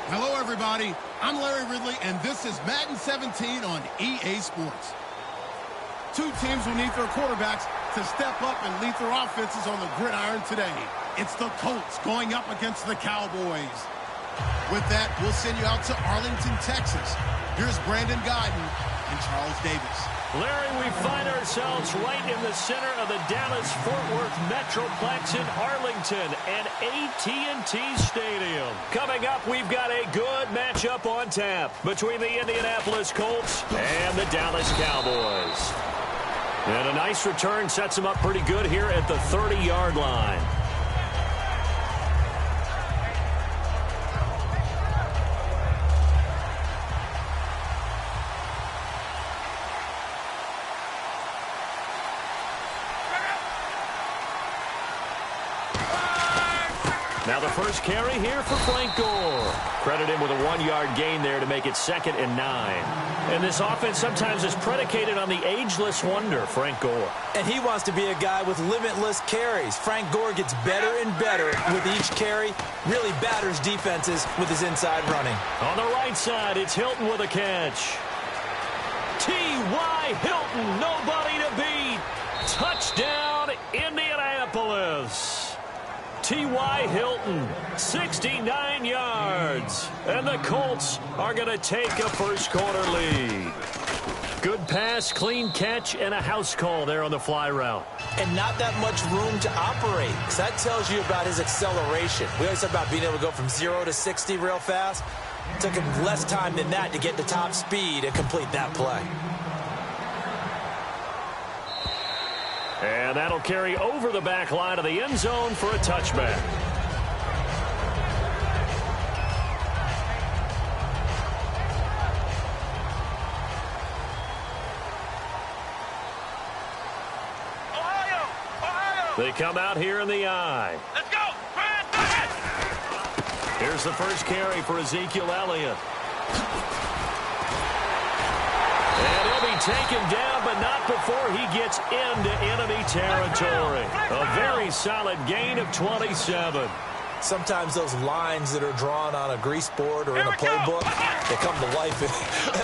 Hello, everybody. I'm Larry Ridley, and this is Madden 17 on EA Sports. Two teams will need their quarterbacks to step up and lead their offenses on the gridiron today. It's the Colts going up against the Cowboys. With that, we'll send you out to Arlington, Texas. Here's Brandon Guyton and Charles Davis. Larry, we find ourselves right in the center of the Dallas-Fort Worth Metroplex in Arlington and AT&T Stadium. Coming up, we've got a good matchup on tap between the Indianapolis Colts and the Dallas Cowboys. And a nice return sets them up pretty good here at the 30-yard line. Now the first carry here for Frank Gore. Credit him with a 1-yard gain there to make it 2nd and 9. And this offense sometimes is predicated on the ageless wonder, Frank Gore. And he wants to be a guy with limitless carries. Frank Gore gets better and better with each carry, really batters defenses with his inside running. On the right side, it's Hilton with a catch. T.Y. Hilton, nobody to beat. Touchdown, Indianapolis. T.Y. Hilton, 69 yards. And the Colts are going to take a first-quarter lead. Good pass, clean catch, and a house call there on the fly route. And not that much room to operate, because that tells you about his acceleration. We always talk about being able to go from 0 to 60 real fast. It took him less time than that to get to top speed and complete that play. And that'll carry over the back line of the end zone for a touchback. They come out here in the I. Let's go! Here's the first carry for Ezekiel Elliott. And he'll be taken down, but not before he gets into enemy territory. A very solid gain of 27. Sometimes those lines that are drawn on a grease board or in a playbook, they come to life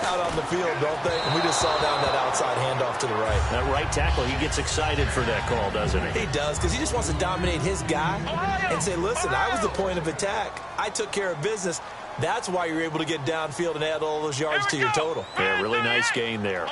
out on the field, don't they? And we just saw down that outside handoff to the right. That right tackle, he gets excited for that call, doesn't he? He does, because he just wants to dominate his guy and say, listen, I was the point of attack. I took care of business. That's why you're able to get downfield and add all those yards to your total. Yeah, really nice gain there.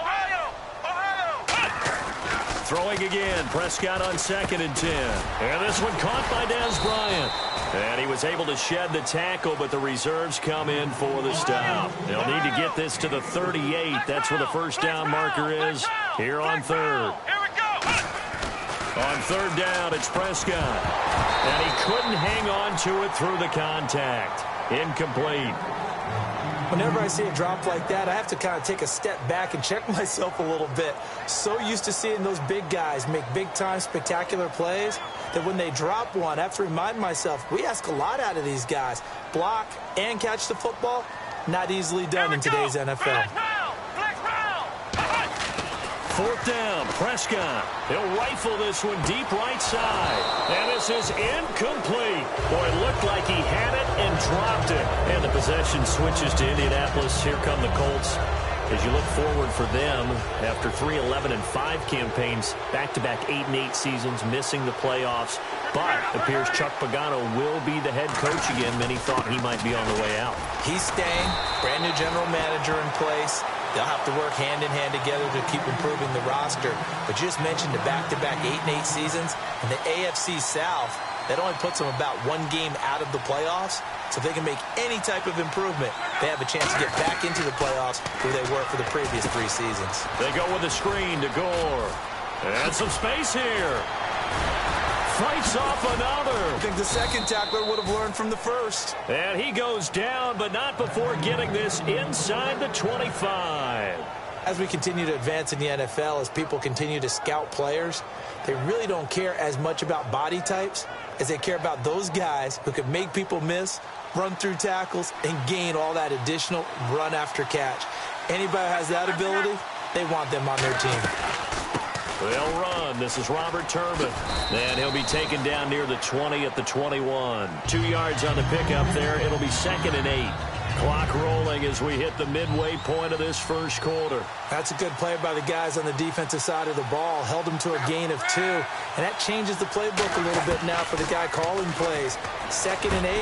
Throwing again, Prescott on 2nd and 10. And this one caught by Dez Bryant. And he was able to shed the tackle, but the reserves come in for the stop. They'll need to get this to the 38. That's where the first down marker is here on 3rd. On 3rd down, it's Prescott. And he couldn't hang on to it through the contact. Incomplete. Whenever I see a drop like that, I have to kind of take a step back and check myself a little bit. So used to seeing those big guys make big-time spectacular plays that when they drop one, I have to remind myself, we ask a lot out of these guys. Block and catch the football, not easily done in today's NFL. 4th down, Prescott. He'll rifle this one deep right side. And this is incomplete. Boy, it looked like he had it and dropped it. And the possession switches to Indianapolis. Here come the Colts. As you look forward for them, after 3 11-5 campaigns, back-to-back 8-8 seasons, missing the playoffs. But it appears Chuck Pagano will be the head coach again. Many thought he might be on the way out. He's staying. Brand new general manager in place. They'll have to work hand-in-hand together to keep improving the roster. But you just mentioned the back-to-back 8-8 seasons. In the AFC South, that only puts them about 1 game out of the playoffs. So if they can make any type of improvement, they have a chance to get back into the playoffs where they were for the previous 3 seasons. They go with a screen to Gore. And some space here. Fights off another. I think the second tackler would have learned from the first. And he goes down, but not before getting this inside the 25. As we continue to advance in the NFL, as people continue to scout players, they really don't care as much about body types as they care about those guys who can make people miss, run through tackles, and gain all that additional run after catch. Anybody who has that ability, they want them on their team. They'll run. This is Robert Turbin. And he'll be taken down near the 20 at the 21. 2 yards on the pickup there. It'll be 2nd and 8. Clock rolling as we hit the midway point of this first quarter. That's a good play by the guys on the defensive side of the ball. Held them to a gain of 2. And that changes the playbook a little bit now for the guy calling plays. 2nd and 8.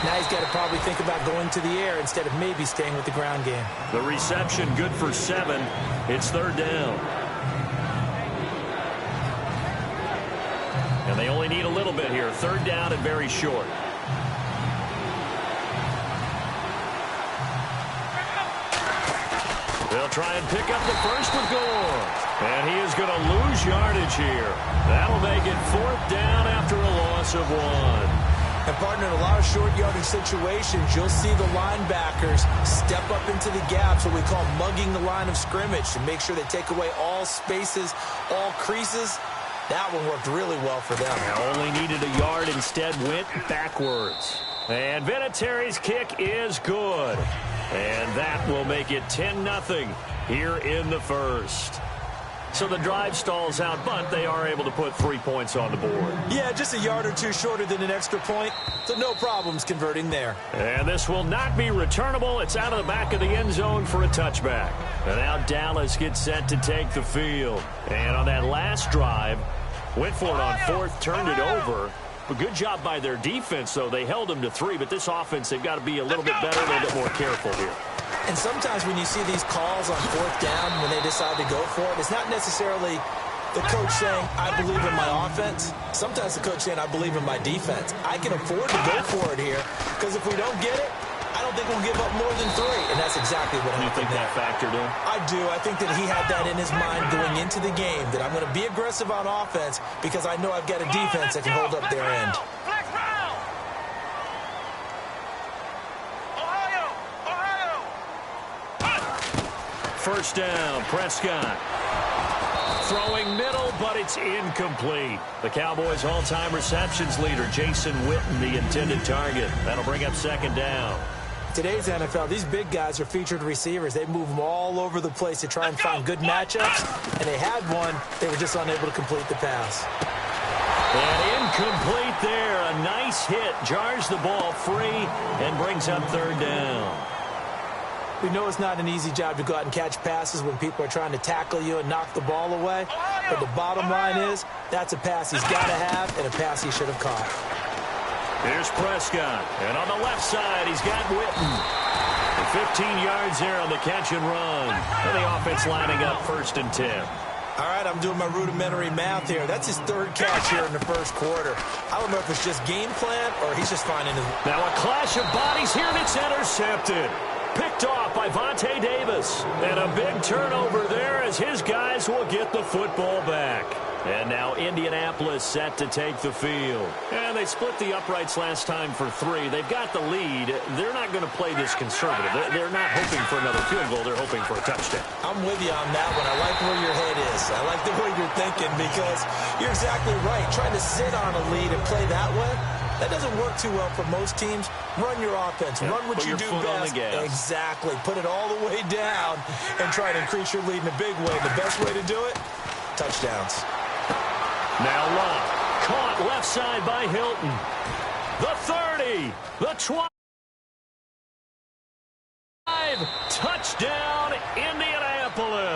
Now he's got to probably think about going to the air instead of maybe staying with the ground game. The reception good for 7. It's 3rd down. And they only need a little bit here. 3rd down and very short. They'll try and pick up the first with Gore. And he is going to lose yardage here. That'll make it 4th down after a loss of 1. And, partner, in a lot of short yardage situations, you'll see the linebackers step up into the gaps, what we call mugging the line of scrimmage, to make sure they take away all spaces, all creases. That one worked really well for them. Only needed a yard, instead went backwards. And Vinatieri's kick is good. And that will make it 10-0 here in the first. So the drive stalls out, but they are able to put 3 points on the board. Yeah, just a yard or 2 shorter than an extra point, so no problems converting there. And this will not be returnable. It's out of the back of the end zone for a touchback. And now Dallas gets set to take the field. And on that last drive, went for it on 4th, turned it over. But good job by their defense, though. They held them to 3, but this offense, they've got to be a little bit better, a little bit more careful here. And sometimes when you see these calls on 4th down, when they decide to go for it, it's not necessarily the coach saying, I believe in my offense. Sometimes the coach saying, I believe in my defense. I can afford to go for it here, because if we don't get it, I don't think we'll give up more than 3. And that's exactly what happened. You think that factored in? I do. I think that he had that in his mind going into the game, that I'm going to be aggressive on offense because I know I've got a defense that can hold up their end. First down, Prescott. Throwing middle, but it's incomplete. The Cowboys' all-time receptions leader, Jason Witten, the intended target. That'll bring up 2nd down. Today's NFL, these big guys are featured receivers. They move them all over the place to try and find good matchups, and they had one. They were just unable to complete the pass. And incomplete there. A nice hit. Jars the ball free and brings up 3rd down. We know it's not an easy job to go out and catch passes when people are trying to tackle you and knock the ball away. But the bottom line is, that's a pass he's got to have and a pass he should have caught. Here's Prescott. And on the left side, he's got Witten. And 15 yards there on the catch and run. And the offense lining up 1st and 10. All right, I'm doing my rudimentary math here. That's his 3rd catch here in the first quarter. I don't know if it's just game plan or he's just finding his... Now a clash of bodies here, and it's intercepted. Picked off by Vontae Davis. And a big turnover there as his guys will get the football back. And now Indianapolis set to take the field. And they split the uprights last time for 3. They've got the lead. They're not going to play this conservative. They're not hoping for another field goal. They're hoping for a touchdown. I'm with you on that one. I like where your head is. I like the way you're thinking because you're exactly right. Trying to sit on a lead and play that way, that doesn't work too well for most teams. Run your offense. Yeah, run what you do best. Exactly. Put it all the way down and try to increase your lead in a big way. The best way to do it, touchdowns. Now Love. Caught left side by Hilton. The 30. The 25. Touchdown, Indianapolis.